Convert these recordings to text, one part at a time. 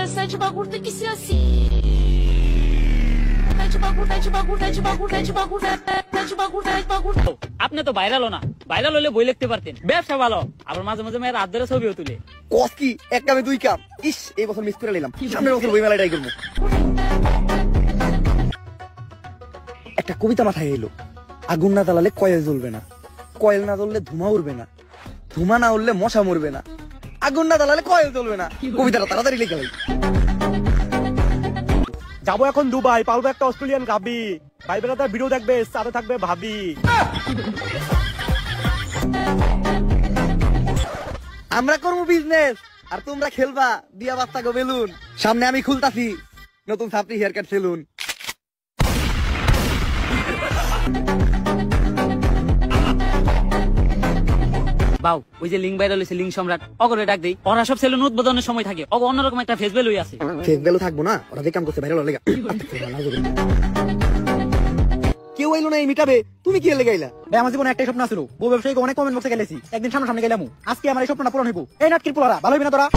Sete bagulho tem que ser assim. Mete bagulho, mete bagulho, mete bagulho, mete bagulho, mete bagulho, mete bagulho. আপনি তো viral না, viral হলে বই লিখতে পারতেন। ব্যবসা ভালো, আবার মাঝে মাঝে মেয়ের হাত ধরে ছবিও তুলে। কস কি এক কামে দুই কাম। ইস, এই বছর মিস করে নিলাম, সামনের বছর বই মেলায় ট্রাই করবো। একটা কবিতা মাথায় এলো, আগুন না জ্বালালে কয়েল জ্বলবে না, কয়েল না জ্বললে ধুমা উড়বে না, ধুমা না উড়লে মশা মরবে না, আগুন না জ্বালালে কয়েল জ্বলবে না। কবিতাটা তাড়াতাড়ি লিখে লাই। যাবো এখন দুবাই, পালবো একটা অস্ট্রেলিয়ান গাবি, ভাই বেড়াতার ভিডিও দেখবে, সাথে থাকবে ভাবি। আমরা করবো বিজনেস আর তোমরা খেলবা দিয়া বাচ্চা গো বেলুন। সামনে আমি খুলতাছি নতুন ছাত্রী হেয়ার কাট সেলুন। বাউ, ওই যে লিঙ্ক ভাইরাল হয়েছে, লিঙ্ক সম্রাট, অগরে ডাক দেই। ওরা সব সেলুন উদ্বোধনের সময় থাকে, অগ অন্যরকম একটা ফেস ভ্যালু আছে। ফেক ভ্যালু থাকবো না, ওরা যে কাম করছে ভাইরাল লেগা। কেউ আইলো না এই মিটাবে, তুমি কি লেগে আইলা? ভাই আমার জীবনে একটাই স্বপ্ন ছিল, বউ ব্যবসায়ীকে অনেক কমেন্ট বক্সে গেলেছি, একদিন সামনে গেলাম, আজকে আমার এই স্বপ্নটা পূরণ হইব। এই নাটকির পোলারা ভালো হইবে না তোরা?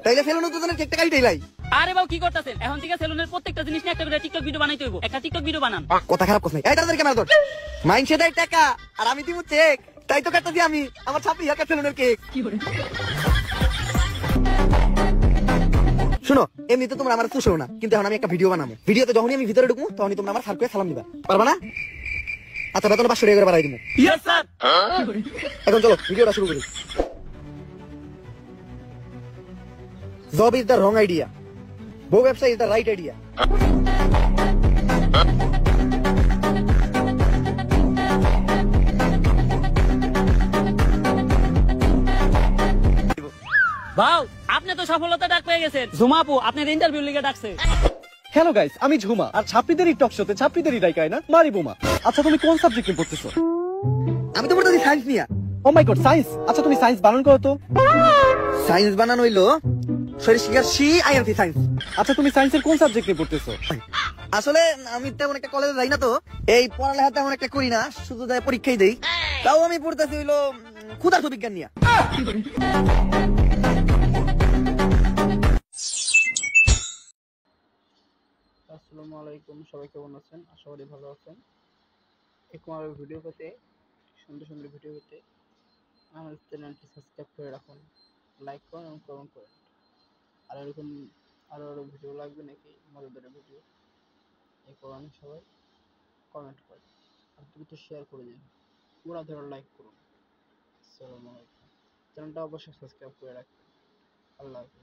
তাইলে সেলুন উদ্বোধনের কেকটা কাইটাই লাই। আরে বাবু কি করতেছেন? এখন থেকে সেলুনের প্রত্যেকটা জিনিস নিয়ে একটা করে টিকটক ভিডিও বানাইতে হইব। একটা টিকটক ভিডিও বানান। কথা খারাপ কথা নাই, এই তাড়াতাড়ি ক্যামেরা ধর। মাইন্ড সেটাই টাকা আর আমি দিমু চেক, তাই তো কাটতাছি আমি আমার ছাত্রী হেয়ার কাট সেলুনের কেক। শুনো, এমনিতে তোমরা আমার চুষো না, কিন্তু এখন আমি একটা ভিডিও বানাবো। ভিডিওতে যখনই আমি ভিতরে ঢুকবো তখনই তোমরা আমার সার্কুলে সালাম দিবা, পারবা না? আচ্ছা, বেতন 500 টাকা করে বাড়াই দিবো। Yes sir. এখন চলো ভিডিওটা শুরু করি। Job is the wrong idea, বউ ব্যবসা ইজ দ্য রাইট আইডিয়া। বাউ, আপনি তো সফলতা ডাক পেয়ে গেছেন। ঝুমাপু আপনার ইন্টারভিউ লিগে ডাকছে। হ্যালো গাইস, আমি ঝুমা, আর ছাত্রীদেরই টক শোতে ছাত্রীদেরই ডাইকায় না মারি বোমা। আচ্ছা তুমি কোন সাবজেক্ট নিয়ে পড়তেছো? আমি তো পড়তেছি সায়েন্স নিয়া। ও মাই গড, সায়েন্স। আচ্ছা তুমি সায়েন্স বানান করো তো। সায়েন্স বানানো হইলো শরীর শিকার সি আইএনসি সায়েন্স। আচ্ছা তুমি সায়েন্সের কোন সাবজেক্ট নিয়ে পড়তেছো? আসলে আমি তেমন একটা কলেজে যাই না, তো এই পড়ালেখা তেমন একটা করি না, শুধু যাই পরীক্ষাই দেই। তাও আমি পড়তেছি হইলো ক্ষুধার্ত বিজ্ঞান নিয়া। আসসালামু আলাইকুম, সবাই কেমন আছেন? আশা করি ভালো আছেন। এরকম আরো ভিডিও পেতে, সুন্দর সুন্দর ভিডিও পেতে আমার চ্যানেলটি সাবস্ক্রাইব করে রাখুন, লাইক করুন এবং কমেন্ট করুন। আর এরকম আরো ভিডিও লাগবে নাকি, মজাদার ভিডিও, এই কারণে সবাই কমেন্ট করুন আর দ্রুত শেয়ার করে দিন, পুরো ধরে লাইক করুন। আসসালামু আলাইকুম। চ্যানেলটা অবশ্যই সাবস্ক্রাইব করে রাখবেন। আল্লাহ হাফেজ।